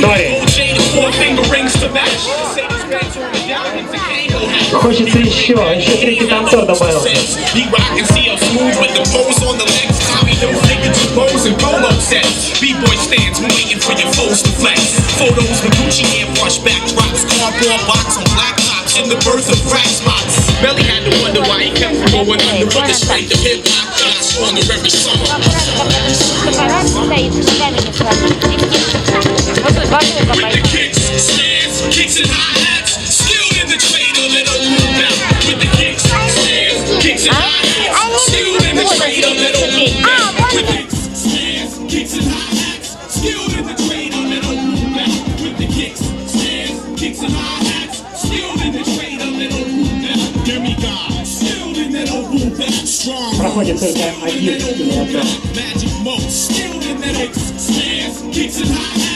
Тори. Хочется еще третий танцор добавился. B-boy stands waiting for your foes to flex. Photos with Gucci airbrush backdrops, cardboard box on black tops in the birth of crack spots. Belly had to wonder why he kept from going under with the strength of hip hop. Got stronger every summer. With the kicks, stands, kicks and hi-hats, skilled in the trade of little move out. With the kicks, stands, kicks and hi-hats, skilled in the trade of little move out. With the stands, kicks and hi-hats, skilled in the trade of little move out. With the kicks, stands, kicks and hi-hats, skilled in the trade of little move out. Hear me, God, skilled in little move out. Strong. Проходит только один или одна. Magic mode, skilled in the kicks, stands, kicks and hi-hats.